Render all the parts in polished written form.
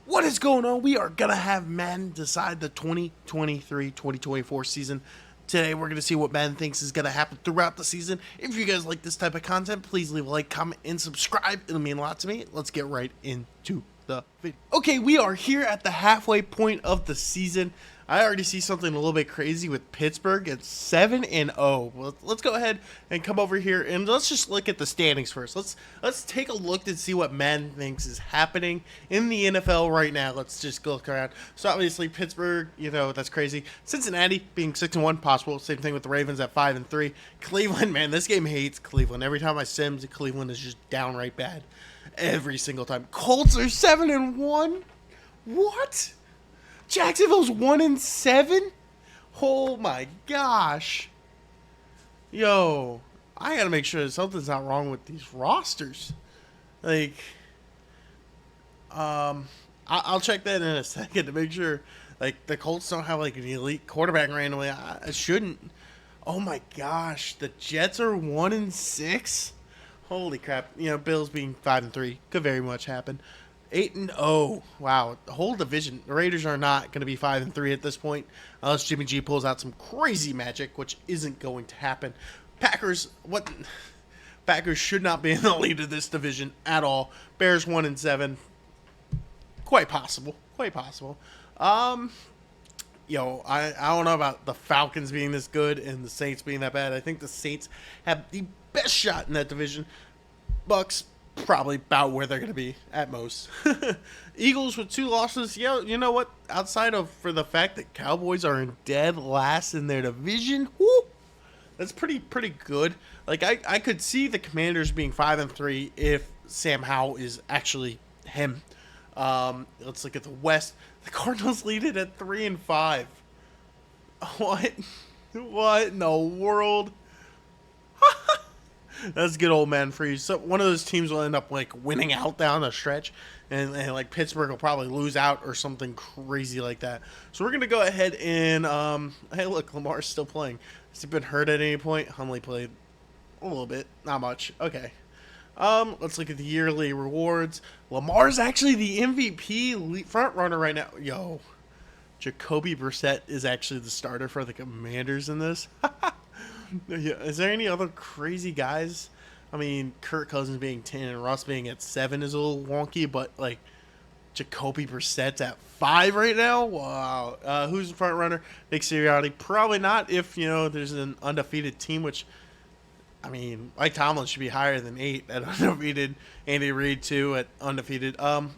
What is going on? We are going to have Madden decide the 2023-2024 season. Today, we're going to see what Madden thinks is going to happen throughout the season. If you guys like this type of content, please leave a like, comment, and subscribe. It'll mean a lot to me. Let's get right into the video. Okay, we are here at the halfway point of the season. I already see something a little bit crazy with Pittsburgh at 7-0. Well, let's go ahead and come over here and let's just look at the standings first. Let's take a look to see what Madden thinks is happening in the NFL right now. Let's just go look around. So obviously Pittsburgh, that's crazy. Cincinnati being 6-1, possible. Same thing with the Ravens at 5-3. Cleveland, man, this game hates Cleveland. Every time I sims, Cleveland is just downright bad. Every single time. Colts are 7-1. What? Jacksonville's 1-7? Oh my gosh. Yo, I gotta make sure that something's not wrong with these rosters. I'll check that in a second to make sure. The Colts don't have an elite quarterback randomly. I shouldn't. Oh my gosh, the Jets are 1-6. Holy crap. Bills being 5-3 could very much happen. 8-0. Wow. The whole division. The Raiders are not going to be 5-3 at this point unless Jimmy G pulls out some crazy magic, which isn't going to happen. Packers should not be in the lead of this division at all. Bears 1-7. Quite possible. I don't know about the Falcons being this good and the Saints being that bad. I think the Saints have the best shot in that division. Bucks probably about where they're going to be at most. Eagles with 2 losses. Yeah, you know what? Outside of for the fact that Cowboys are in dead last in their division, whoo, that's pretty good. I could see the Commanders being 5-3 if Sam Howell is actually him. Let's look at the West. The Cardinals lead it at 3-5. What? What in the world? That's good old man freeze. So one of those teams will end up winning out down the stretch, and Pittsburgh will probably lose out or something crazy like that. So we're gonna go ahead and hey, look, Lamar's still playing. Has he been hurt at any point? Huntley played a little bit, not much. Okay. Let's look at the yearly rewards. Lamar's actually the MVP front runner right now. Yo, Jacoby Brissett is actually the starter for the Commanders in this. Yeah, is there any other crazy guys? I mean, Kirk Cousins being 10 and Russ being at 7 is a little wonky, but Jacoby Brissett's at 5 right now. Wow. Who's the front runner? Nick Sirianni. Probably not if there's an undefeated team, which Mike Tomlin should be higher than 8 at undefeated. Andy Reid too at undefeated.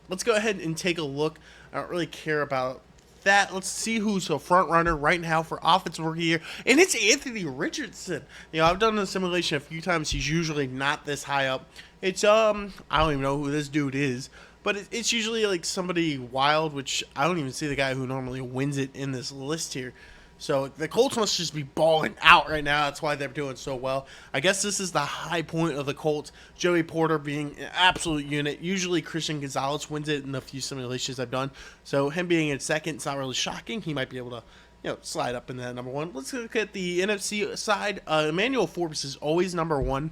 Let's go ahead and take a look. I don't really care about that. Let's see who's a front runner right now for offensive rookie year, and it's Anthony Richardson. I've done the simulation a few times. He's usually not this high up. It's I don't even know who this dude is, but it's usually somebody wild, which I don't even see the guy who normally wins it in this list here. So the Colts must just be balling out right now. That's why they're doing so well. I guess this is the high point of the Colts. Joey Porter being an absolute unit. Usually Christian Gonzalez wins it in a few simulations I've done. So him being in second, it's not really shocking. He might be able to slide up in that number 1. Let's look at the NFC side. Emmanuel Forbes is always number 1.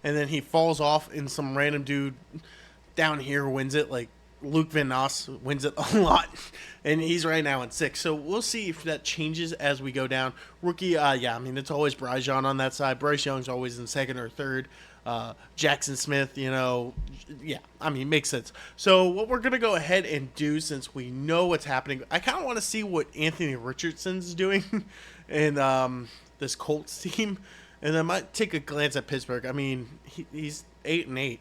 And then he falls off and some random dude down here wins it. Luke Van Ness wins it a lot, and he's right now in 6. So we'll see if that changes as we go down. Rookie, it's always Bryce Young on that side. Bryce Young's always in 2nd or 3rd. Jackson Smith, makes sense. So what we're going to go ahead and do, since we know what's happening, I kind of want to see what Anthony Richardson's doing in this Colts team, and I might take a glance at Pittsburgh. He's 8-8.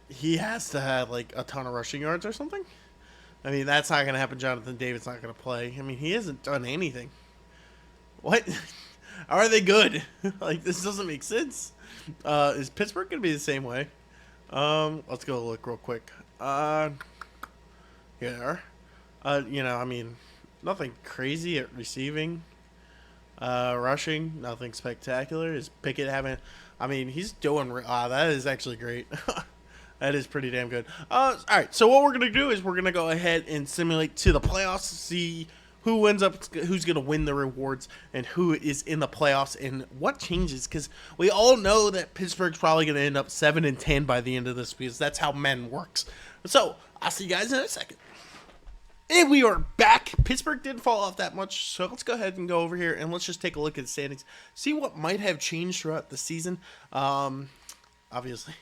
He has to have a ton of rushing yards or something. That's not going to happen. Jonathan David's not going to play. He hasn't done anything. What? Are they good? This doesn't make sense. Is Pittsburgh going to be the same way? Let's go look real quick. Here they are. Nothing crazy at receiving. Rushing, nothing spectacular. Is Pickett having... he's doing... that is actually great. That is pretty damn good. All right, so what we're going to do is we're going to go ahead and simulate to the playoffs, see who ends up, who's going to win the rewards, and who is in the playoffs, and what changes, because we all know that Pittsburgh's probably going to end up 7-10 by the end of this, because that's how men works. So I'll see you guys in a second. And we are back. Pittsburgh didn't fall off that much, so let's go ahead and go over here and let's just take a look at the standings, see what might have changed throughout the season. Obviously,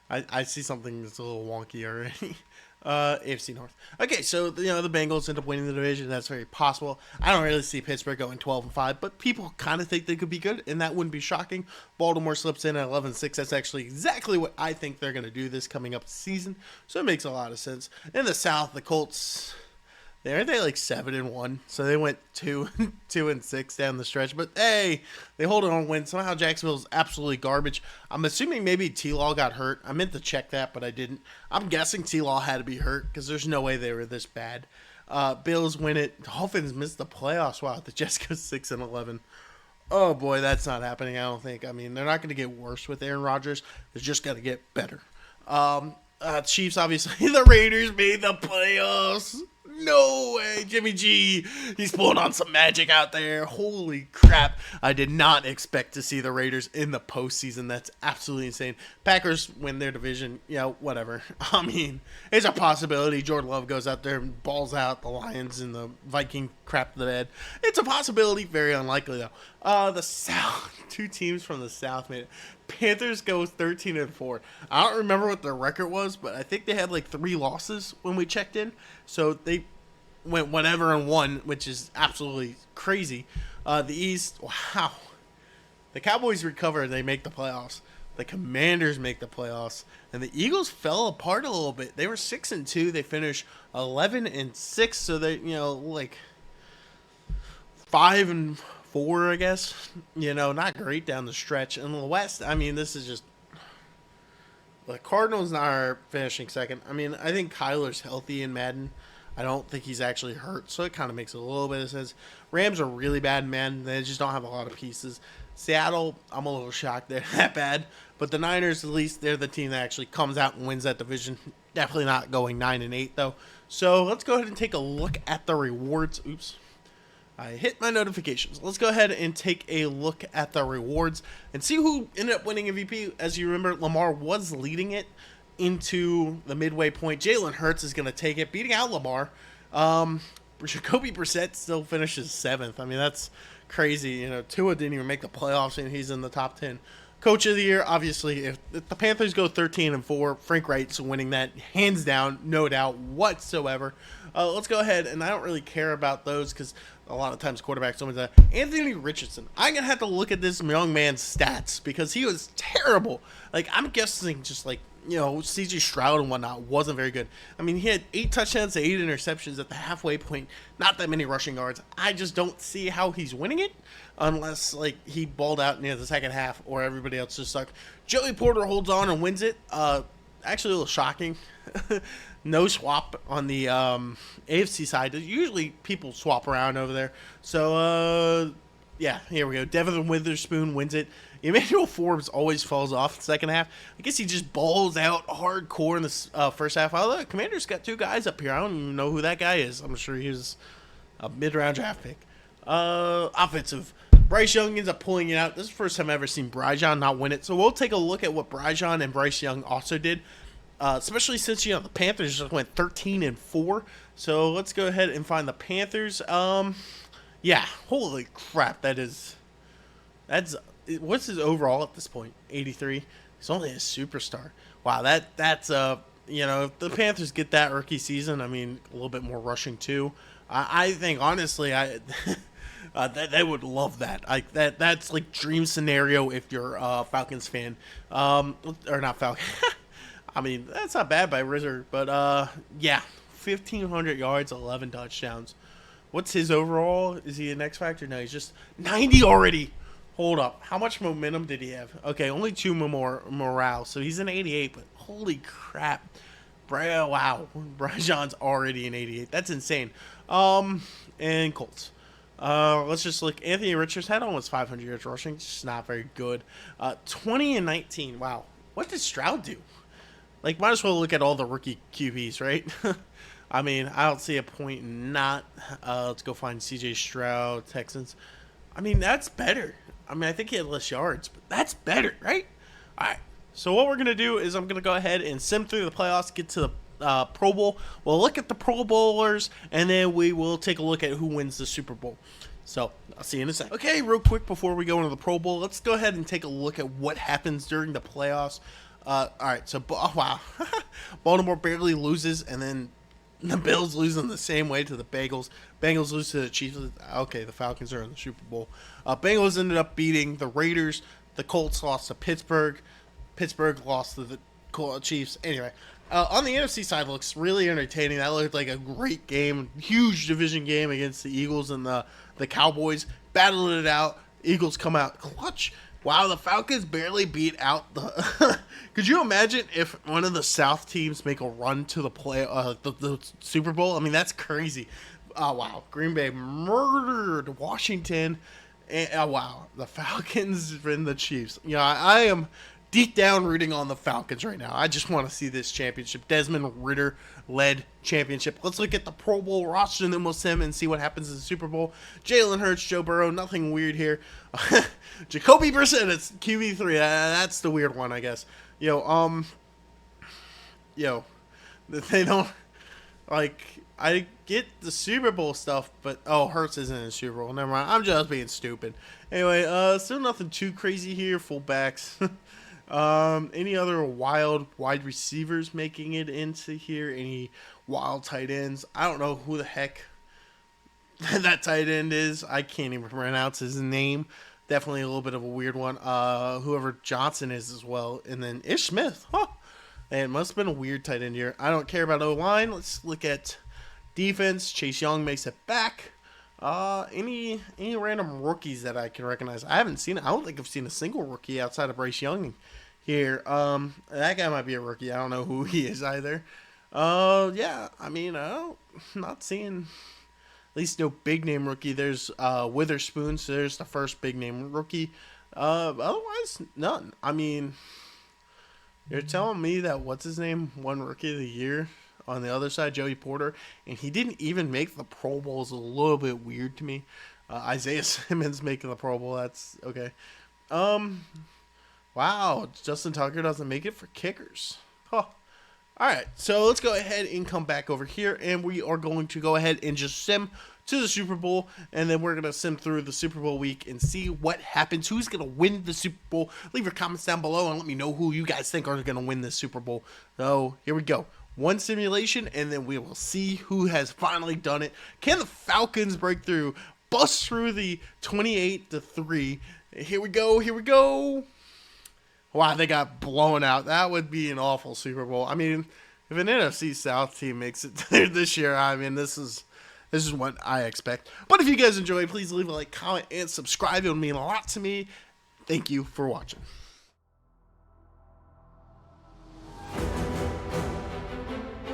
I see something that's a little wonky already. AFC North. Okay, so the Bengals end up winning the division. That's very possible. I don't really see Pittsburgh going 12-5, but people kind of think they could be good, and that wouldn't be shocking. Baltimore slips in at 11-6. That's actually exactly what I think they're going to do this coming up season, so it makes a lot of sense. In the South, the Colts, aren't they like 7-1? So they went 2-6 down the stretch. But hey, they hold on win. Somehow Jacksonville's absolutely garbage. I'm assuming maybe T-Law got hurt. I meant to check that, but I didn't. I'm guessing T-Law had to be hurt because there's no way they were this bad. Bills win it. Dolphins missed the playoffs. Wow, the Jets go 6-11. Oh boy, that's not happening. I don't think. I mean, they're not going to get worse with Aaron Rodgers. They're just going to get better. Chiefs, obviously, the Raiders made the playoffs. No way, Jimmy G. He's pulling on some magic out there. Holy crap. I did not expect to see the Raiders in the postseason. That's absolutely insane. Packers win their division. Yeah, whatever. I mean, it's a possibility. Jordan Love goes out there and balls out the Lions and the Viking crap the bed. It's a possibility. Very unlikely, though. The South, two teams from the South made it. Panthers go 13-4. I don't remember what their record was, but I think they had like 3 losses when we checked in. So they went whatever and won, which is absolutely crazy. The East, wow. The Cowboys recover and they make the playoffs. The Commanders make the playoffs. And the Eagles fell apart a little bit. They were 6-2. They finished 11-6. So they, like 5-4, I guess. Not great down the stretch. And the West, I mean, this is just. The Cardinals are finishing second. I mean, I think Kyler's healthy in Madden. I don't think he's actually hurt, so it kind of makes a little bit of sense. Rams are really bad in Madden. They just don't have a lot of pieces. Seattle, I'm a little shocked they're that bad. But the Niners, at least, they're the team that actually comes out and wins that division. Definitely not going 9-8, though. So let's go ahead and take a look at the rewards. Oops. I hit my notifications. Let's go ahead and take a look at the rewards and see who ended up winning MVP. As you remember, Lamar was leading it into the midway point. Jalen Hurts is going to take it, beating out Lamar. Jacoby Brissett still finishes 7th. I mean, that's crazy. Tua didn't even make the playoffs, and he's in the top 10. Coach of the year, obviously, if the Panthers go 13-4, Frank Wright's winning that hands down, no doubt whatsoever. Let's go ahead, and I don't really care about those because a lot of times quarterbacks don't win that. Anthony Richardson, I'm going to have to look at this young man's stats because he was terrible. Like, I'm guessing just like, C.J. Stroud and whatnot wasn't very good. I mean, he had 8 touchdowns to 8 interceptions at the halfway point. Not that many rushing yards. I just don't see how he's winning it unless, like, he balled out near the second half or everybody else just sucked. Joey Porter holds on and wins it. Actually, a little shocking. No swap on the AFC side. Usually people swap around over there. So, yeah, here we go. Devin Witherspoon wins it. Emmanuel Forbes always falls off the second half. I guess he just balls out hardcore in the first half. Although Commanders got 2 guys up here. I don't even know who that guy is. I'm sure he was a mid-round draft pick. Offensive. Bryce Young ends up pulling it out. This is the first time I've ever seen Bryce Young not win it. So we'll take a look at what Bryce Young and Bryce Young also did. Especially since, the Panthers just went 13-4. So let's go ahead and find the Panthers. Yeah, holy crap, that's what's his overall at this point? 83. He's only a superstar. Wow, that's if the Panthers get that rookie season, I mean, a little bit more rushing too. I think honestly, they would love that. That's like dream scenario if you're a Falcons fan, or not Falcons. I mean, that's not bad by Rizard, but yeah, 1,500 yards, 11 touchdowns. What's his overall? Is he an X Factor? No, he's just 90 already. Hold up. How much momentum did he have? Okay, only 2 morale, so he's an 88, but holy crap. Wow, Bryce Young's already an 88. That's insane. And Colts. Let's just look. Anthony Richardson had almost 500 yards rushing. Just not very good. 20-19. Wow. What did Stroud do? Like, might as well look at all the rookie QBs, right? I mean, I don't see a point in not. Let's go find C.J. Stroud, Texans. I mean, that's better. I mean, I think he had less yards, but that's better, right? All right. So what we're going to do is I'm going to go ahead and sim through the playoffs, get to Pro Bowl. We'll look at the Pro Bowlers, and then we will take a look at who wins the Super Bowl. So, I'll see you in a second. Okay, real quick before we go into the Pro Bowl, let's go ahead and take a look at what happens during the playoffs. Alright, so, oh, wow. Baltimore barely loses, and then the Bills losing the same way to the Bengals. Bengals lose to the Chiefs. Okay, the Falcons are in the Super Bowl. Bengals ended up beating the Raiders. The Colts lost to Pittsburgh. Pittsburgh lost to the Chiefs. Anyway, on the NFC side, looks really entertaining. That looked like a great game. Huge division game against the Eagles and the Cowboys. Battled it out. Eagles come out clutch. Wow, the Falcons barely beat out the... Could you imagine if one of the South teams make a run to the Super Bowl? I mean, that's crazy. Oh, wow. Green Bay murdered Washington. And, oh, wow. The Falcons and the Chiefs. You know, I am deep down rooting on the Falcons right now. I just want to see this championship. Desmond Ridder-led championship. Let's look at the Pro Bowl roster, and then we'll sim and see what happens in the Super Bowl. Jalen Hurts, Joe Burrow, nothing weird here. Jacoby Brissett, it's QB3. That's the weird one, I guess. They don't, like, I get the Super Bowl stuff, but, Hurts isn't in the Super Bowl. Never mind. I'm just being stupid. Anyway, still nothing too crazy here. Fullbacks. Any other wild wide receivers making it into here? Any wild tight ends? I don't know who the heck that tight end is. I can't even pronounce his name. Definitely a little bit of a weird one. Whoever Johnson is as well. And then Ish Smith. Huh. Man, it must have been a weird tight end here. I don't care about O-line. Let's look at defense. Chase Young makes it back. Any random rookies that I can recognize? I haven't seen. I don't think I've seen a single rookie outside of Bryce Young here. That guy might be a rookie. I don't know who he is either. Yeah. I mean, not seeing at least no big name rookie. There's Witherspoon. So there's the first big name rookie. Otherwise, none. I mean, you're telling me that what's his name won Rookie of the Year? On the other side, Joey Porter, and he didn't even make the Pro Bowl. Is a little bit weird to me. Isaiah Simmons making the Pro Bowl, that's okay. Wow, Justin Tucker doesn't make it for kickers. Huh. All right, so let's go ahead and come back over here, and we are going to go ahead and just sim to the Super Bowl, and then we're going to sim through the Super Bowl week and see what happens. Who's going to win the Super Bowl? Leave your comments down below and let me know who you guys think are going to win this Super Bowl. So here we go. One simulation, and then we will see who has finally done it. Can the Falcons break through? Bust through the 28-3. Here we go. Here we go. Wow, they got blown out. That would be an awful Super Bowl. I mean, if an NFC South team makes it this year, I mean, this is what I expect. But if you guys enjoyed, please leave a like, comment, and subscribe. It would mean a lot to me. Thank you for watching.